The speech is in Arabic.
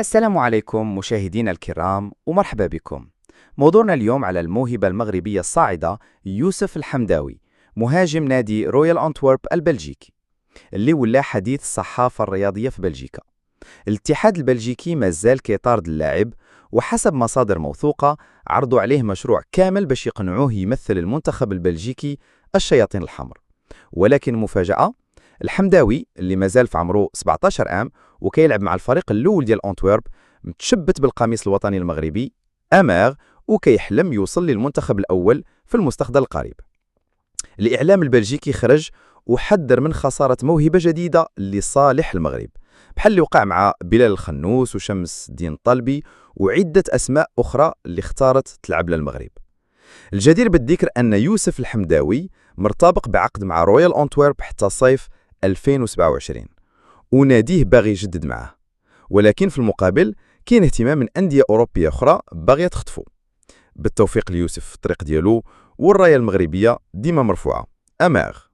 السلام عليكم مشاهدينا الكرام ومرحبا بكم. موضوعنا اليوم على الموهبة المغربية الصاعدة يوسف الحمداوي، مهاجم نادي رويال أنتورب البلجيكي اللي ولا حديث الصحافة الرياضية في بلجيكا. الاتحاد البلجيكي مازال كيطارد اللاعب، وحسب مصادر موثوقة عرضوا عليه مشروع كامل باش يقنعوه يمثل المنتخب البلجيكي الشياطين الحمر. ولكن مفاجأة، الحمداوي اللي مازال في عمره 17 عام وكيلعب مع الفريق الأول ديال أنتويرب متشبت بالقميص الوطني المغربي أماغ، وكيحلم يوصل للمنتخب الأول في المستقبل القريب. الإعلام البلجيكي خرج وحذر من خسارة موهبة جديدة لصالح المغرب، بحال اللي وقع مع بلال الخنوس وشمس الدين طلبي وعدة أسماء أخرى اللي اختارت تلعب للمغرب. الجدير بالذكر أن يوسف الحمداوي مرتبط بعقد مع رويال أنتويرب حتى صيف 2027، وناديه باغي يجدد معه، ولكن في المقابل كاين اهتمام من أندية أوروبية أخرى باغية تخطفو. بالتوفيق ليوسف في الطريق ديالو، والراية المغربية ديما مرفوعة. أماغ.